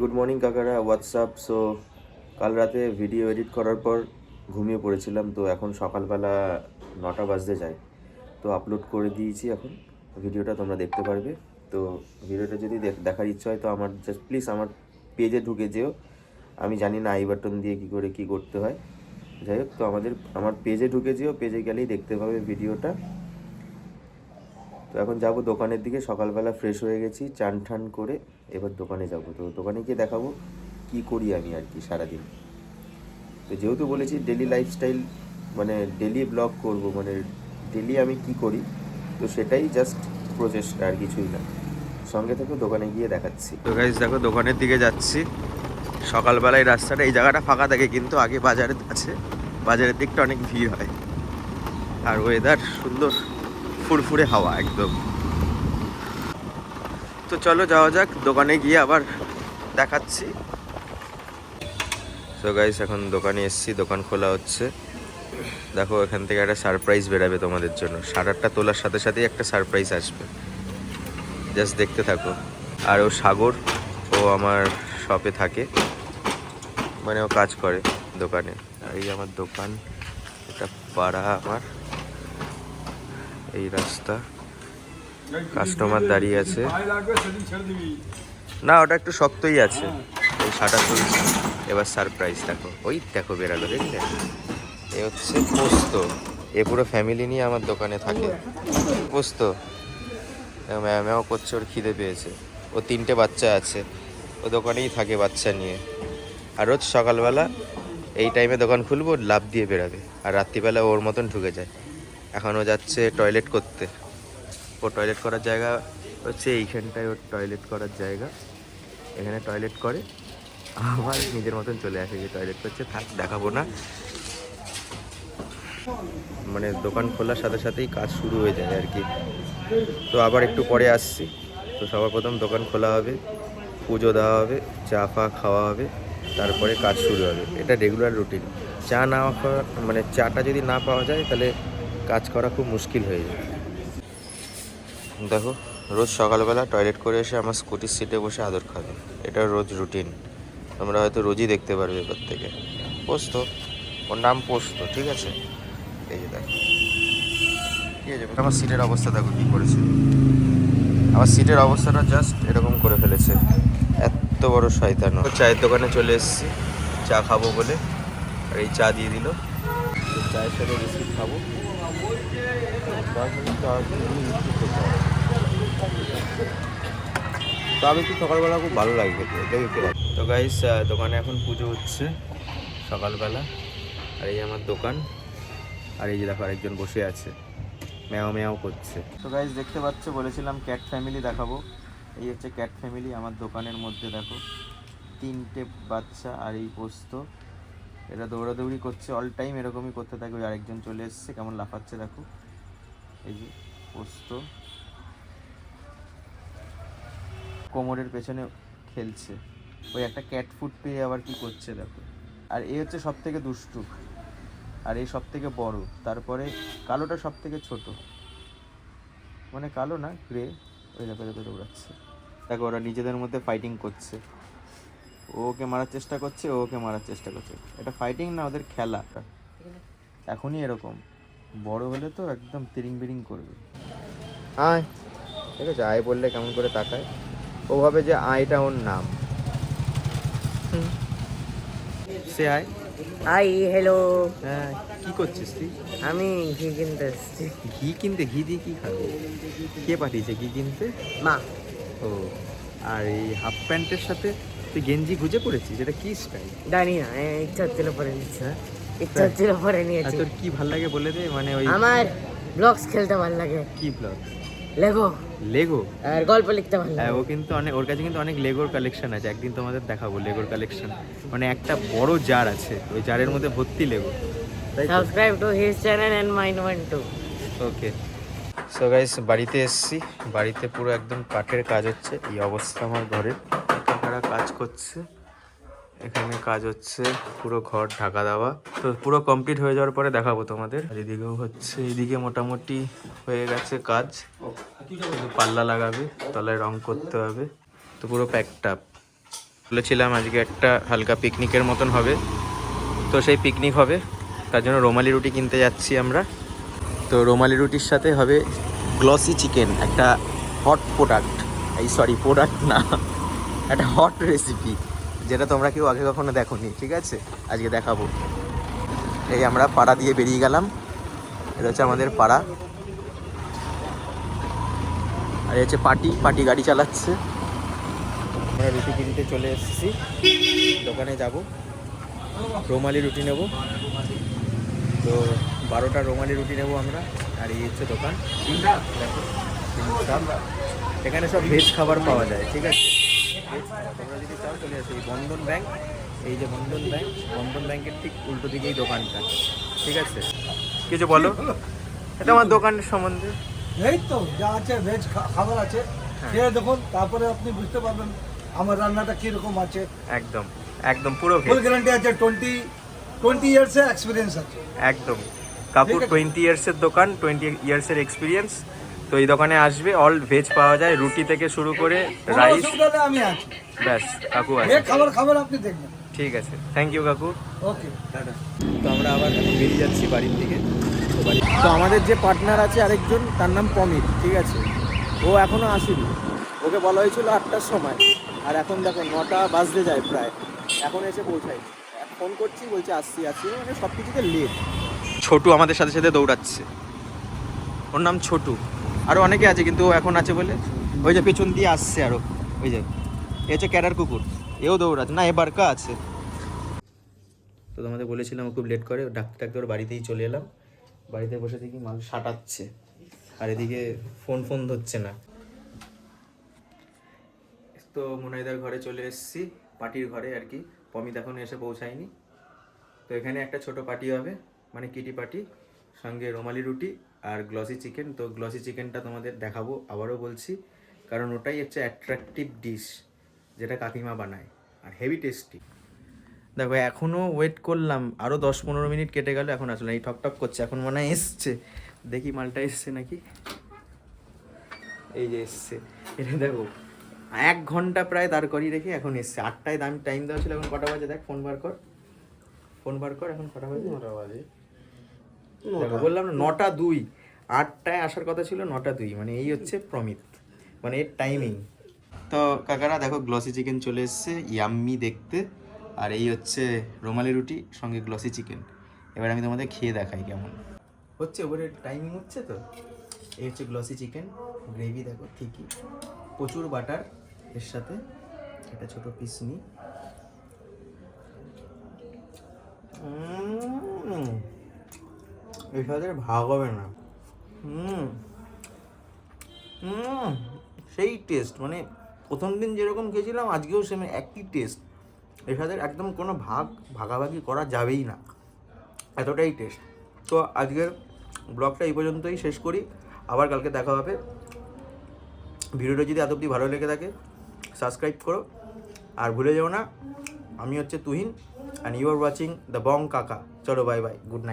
Good morning কাকারা, WhatsApp. So কাল রাতে ভিডিও এডিট করার পর ঘুমিয়ে পড়েছিলাম, তো এখন সকালবেলা 9টা বাজতে যায়। তো আপলোড করে দিয়েছি, এখন ভিডিওটা তোমরা দেখতে পারবে। তো ভিডিওটা যদি দেখার ইচ্ছা হয় তো আমার জাস্ট প্লিজ আমার পেজে ঢুকে যেও। আমি জানি না আই বাটন দিয়ে কী করে কী করতে হয়, যাই হোক। তো আমার পেজে ঢুকে যেও, পেজে গেলেই দেখতে পাবে ভিডিওটা। তো এখন যাব দোকানের দিকে। সকালবেলা ফ্রেশ হয়ে গেছি, চান ঠান করে এবার দোকানে যাব। তো দোকানে গিয়ে দেখাবো কি করি আমি আর কি সারাদিন। তো যেহেতু বলেছি ডেলি লাইফস্টাইল, মানে ডেলি ব্লগ করব, মানে ডেলি আমি কি করি, তো সেটাই জাস্ট প্রচেষ্টা, আর কিছুই না। সঙ্গে থেকে দোকানে গিয়ে দেখাচ্ছি। তো গাইস দেখো, দোকানের দিকে যাচ্ছি। সকালবেলায় রাস্তাটা, এই জায়গাটা ফাঁকা থাকে, কিন্তু আগে বাজারে আছে, বাজারের দিকটা অনেক ভিড় হয়। আর ওয়েদার সুন্দর, ফুরফুরে হাওয়া একদম। তো চলো যাওয়া যাক, দোকানে গিয়ে আবার দেখাচ্ছি। তো গাইস এখন দোকানে এসেছি, দোকান খোলা হচ্ছে। দেখো এখান থেকে একটা সারপ্রাইজ বেরাবে তোমাদের জন্য। 8:30 তোলার সাথে সাথেই একটা সারপ্রাইজ আসবে, জাস্ট দেখতে থাকো। আর ও সাগর, ও আমার শপে থাকে, মানে ও কাজ করে দোকানে। আর এই আমার দোকান, এটা পাড়া আমার, এই রাস্তা, কাস্টমার দাঁড়িয়ে আছে। না, ওটা একটু শক্তই আছে। ওই শাটার তুলছে, এবার সারপ্রাইজ দেখো, ওই দেখো বেরালো, দেখলে? এ হচ্ছে পোস্ত। এ পুরো ফ্যামিলি নিয়ে আমার দোকানে থাকে। পোস্ত ম্যাও করছে, ওর খিদে পেয়েছে। ও 3টে বাচ্চা আছে, ও দোকানেই থাকে বাচ্চা নিয়ে। আর রোজ সকালবেলা এই টাইমে দোকান খুলবো, লাভ দিয়ে বেরাবে। আর রাত্রিবেলা ওর মতন ঢুকে যায়। এখন ও যাচ্ছে টয়লেট করতে। ও টয়লেট করার জায়গা হচ্ছে এইখানটায়, ওর টয়লেট করার জায়গা। এখানে টয়লেট করে, আবার নিজের মতন চলে আসে, যে টয়লেট করছে, থাক দেখাবো না। মানে দোকান খোলার সাথে সাথেই কাজ শুরু হয়ে যায় আর কি। তো আবার একটু পরে আসছি। তো সবার প্রথম দোকান খোলা হবে, পুজো দেওয়া হবে, চা ফা খাওয়া হবে, তারপরে কাজ শুরু হবে। এটা রেগুলার রুটিন। চা না খাওয়া, মানে চাটা যদি না পাওয়া যায় তাহলে কাজ করা খুব মুশকিল হয়ে যায়। দেখো, রোজ সকালবেলা টয়লেট করে এসে আমার স্কুটির সিটে বসে আদর খাবে। এটা রোজ রুটিন, তোমরা হয়তো রোজই দেখতে পারবে এবার থেকে। পোস্ত, ওর নাম পোস্ত, ঠিক আছে? এই যে দেখো, ঠিক আছে। আমার সিটের অবস্থা দেখো কী করেছে। আমার সিটের অবস্থাটা জাস্ট এরকম করে ফেলেছে, এত বড় শয়তান। চায়ের দোকানে চলে এসেছি চা খাবো বলে, আর এই চা দিয়ে দিল। চায়ের সাথে বিস্কুট খাবো। তো আমি একটু সকালবেলা খুব ভালো লাগে খেতে, এটাই একটু। তো গাইস, দোকানে এখন পুজো হচ্ছে সকালবেলা। আর এই আমার দোকান, আর এই যে দেখো আরেকজন বসে আছে, ম্যাও ম্যাও করছে। তো গাইস দেখতে পাচ্ছ, বলেছিলাম ক্যাট ফ্যামিলি দেখাবো। এই হচ্ছে ক্যাট ফ্যামিলি আমার দোকানের মধ্যে। দেখো 3টে বাচ্চা আর এই পোস্ত, এরা দৌড়াদৌড়ি করছে অল টাইম, এরকমই করতে থাকে। ওই আরেকজন চলে এসছে, কেমন লাফাচ্ছে দেখো। এই যে পোস্ত কোমরের পেছনে খেলছে, ওই একটা ক্যাট ফুড পেয়ে আবার কি করছে দেখো। আর এই হচ্ছে সব থেকে দুষ্টু, আর এই সব থেকে বড়। তারপরে কালোটা সব থেকে ছোট, মানে কালো না, গ্রে। ওই দেখো দেখো দৌড়াচ্ছে, দেখো ওরা নিজেদের মধ্যে ফাইটিং করছে। ও ওকে মারার চেষ্টা করছে, ও ওকে মারার চেষ্টা করছে। এটা ফাইটিং না, ওদের খেলা। এখনই এরকম, বড় হলে তো একদম তিরিং বিরিং করবে। আয়, ঠিক আছে? আয় বললে কেমন করে তাকায়, ও ভাবে যে আয়টা ওর নাম। সে আয়। Hi, hello. হ্যাঁ, কি করছিস তুই? আমি ঘি কিনতে এসেছি। ঘি কিনতে? ঘি দিয়ে কি খাবি? কে পাঠিয়েছে ঘি কিনতে? মা। ও, আর এই হাফ প্যান্টের সাথে তুই গেঞ্জি খুঁজে পড়েছিস, এটা কি স্টাইল? জানি না, ইচ্ছা হচ্ছিল পরে নিচ্ছি। হ্যাঁ, ইচ্ছা হচ্ছিল পরে আর নিয়েছি। তোর কি ভাল লাগে বলে দে, মানে ওই আমার ব্লগস খেলতে ভালো লাগে, কি ব্লগ? Lego, Lego? আর গল্প লিখতে ভালো হ্যাঁ, লাগে। ও কিন্তু অনেক, ওর কাছে কিন্তু অনেক লেগোর কালেকশন আছে। একদিন তোমাদের দেখাবো লেগোর কালেকশন। মানে একটা বড় জার আছে, ওই জারের মধ্যে ভর্তি লেগো, তাই তো? Subscribe to his channel and mind one two. Okay. So guys, বাড়িতে এসেছি। বাড়িতে পুরো একদম কাঠের কাজ হচ্ছে, এই অবস্থা আমার ঘরের। কাকারা কাজ করছে, এখানে কাজ হচ্ছে, পুরো ঘর ঢাকা দেওয়া। তো পুরো কমপ্লিট হয়ে যাওয়ার পরে দেখাবো তোমাদের। আর এদিকেও হচ্ছে, এদিকে মোটামুটি হয়ে গেছে কাজ, পাল্লা লাগাবে, তলায় রং করতে হবে। তো পুরো প্যাকড আপ, বলেছিলাম আজকে একটা হালকা পিকনিকের মতন হবে, তো সেই পিকনিক হবে, তার জন্য রুমালি রুটি কিনতে যাচ্ছি আমরা। তো রুমালি রুটির সাথে হবে গ্লসি চিকেন, একটা হট প্রোডাক্ট, প্রোডাক্ট না, একটা হট রেসিপি যেটা তোমরা কেউ আগে কখনো দেখোনি, ঠিক আছে, আজকে দেখাবো। এই আমরা পাড়া দিয়ে বেরিয়ে গেলাম, এটা হচ্ছে আমাদের পাড়া, আর হচ্ছে পাটি গাড়ি চালাচ্ছে। আমরা রুটি কিনতে চলে এসেছি, দোকানে যাব, রুমালি রুটি নেব। তো 12টা রুমালি রুটি নেব আমরা। আর এই হচ্ছে দোকান, দেখো এখানে সব ভেজ খাবার পাওয়া যায়, ঠিক আছে, ভেজ তোমরা যদি চাও চলে আসো। এই বন্ধন ব্যাংক, এই যে বন্ধন ব্যাংকের ঠিক উল্টো দিকেই দোকানটা, ঠিক আছে। কিছু বলো এটা আমার দোকানের সম্বন্ধে। এই তো যা আছে ভেজ খাবার আছে, খেয়ে দেখুন, তারপরে আপনি বুঝতে পারবেন আমার রান্নাটা কিরকম আছে। একদম একদম পুরো ফুল ভেজ, গ্যারান্টি আছে, 20 ইয়ার্স এর এক্সপিরিয়েন্স আছে। একদম কাপুর 20 ইয়ার্সের দোকান, 20 ইয়ার্সের এক্সপিরিয়েন্স। তো এই দোকানে আসবে, অল ভেজ পাওয়া যায়, রুটি থেকে শুরু করে কোনো রাইস, অসুবিধা নেই, আমি আছি। ব্যাস কাকু যে আছে। খাবার আপনি দেখবেন। ঠিক আছে, থ্যাংক ইউ কাকু। ওকে দাদা। তো আমরা আবার এখন বেরিয়ে যাচ্ছি বাড়ির দিকে। তো আমাদের যে পার্টনার আছে আরেকজন, তার নাম পমিত, ঠিক আছে, ও এখনও আসেনি। ওকে বলা হয়েছিল 8টার সময়, আর এখন দেখো 9টা বাজতে যায় প্রায়, এখন এসে পৌঁছাই। ফোন করছি, বলছে আসছি, মানে সব কিছুতে লেট। ছোটু আমাদের সাথে সাথে দৌড়াচ্ছে, ওর নাম ছোটু। আরও অনেকে আছে কিন্তু ও এখন আছে বলে, ওই যে পেছন দিয়ে আসছে আরও, ওই যে এ হচ্ছে ক্যারার কুকুর, এও দৌড়াচ্ছে না, এ বারকা আছে। তো তোমাদের বলেছিলাম ও খুব লেট করে, ডাক্তার ওর বাড়িতেই চলে এলাম। বাড়িতে বসে দেখি মাল সাটাচ্ছে, আর এদিকে ফোন ধরছে না। তো মুনাইদার ঘরে চলে এসেছি, পার্টির ঘরে আর কি, পমিত এখনো এসে পৌঁছায়নি। তো এখানে একটা ছোট পার্টি হবে, মানে কিটি পার্টি, সঙ্গে রুমালি রুটি আর গ্লসি চিকেন। তো গ্লসি চিকেনটা তোমাদের দেখাবো, আবারও বলছি, কারণ ওটাই হচ্ছে অ্যাট্রাকটিভ ডিশ যেটা কাকিমা বানায়, আর হেভি টেস্টি। দেখো এখনও ওয়েট করলাম, আরও 10-15 মিনিট কেটে গেল, এখন আসলে এই ঠকঠক করছে, এখন মনে হয় এসছে, দেখি মালটা এসছে নাকি। এই যে এসছে, এটা দেখো 1 ঘন্টা প্রায় দাঁড় করিয়ে রেখে এখন এসছে। 8টায় টাইম দেওয়া ছিল, এখন কটা বাজে দেখ, ফোন বার কর, এখন কটা বাজে, 9টা বাজে। দেখো বললাম না 9টা 2, 8টায় আসার কথা ছিল, 9টা 2, মানে এই হচ্ছে প্রমিত, মানে এর টাইমিং। তো কাকারা দেখো গ্লসি চিকেন চলে এসছে, ইয়াম্মি দেখতে, আর এই হচ্ছে রুমালি রুটি সঙ্গে গ্লসি চিকেন। এবার আমি তোমাদের খেয়ে দেখাই কেমন হচ্ছে, ওপরে টাইমিং হচ্ছে। তো এই হচ্ছে গ্লসি চিকেন, গ্রেভি দেখো ঠিকই, প্রচুর বাটার এর সাথে, একটা ছোট পিস নিই। এর সাথে ভাগ হবে না। সেই টেস্ট, মানে প্রথম দিন যেরকম খেয়েছিলাম আজকেও সেম একই টেস্ট। এর সাথে একদম কোনো ভাগাভাগি করা যাবেই না, এতটাই টেস্ট। তো আজকের ব্লগটা এই পর্যন্তই শেষ করি, আবার কালকে দেখা হবে। ভিডিওটা যদি এত অবধি ভালো লেগে থাকে সাবস্ক্রাইব করো, আর ভুলে যেও না আমি হচ্ছে Tuhin, and you are watching the Bong Kaka. চলো বাই বাই, গুড নাইট।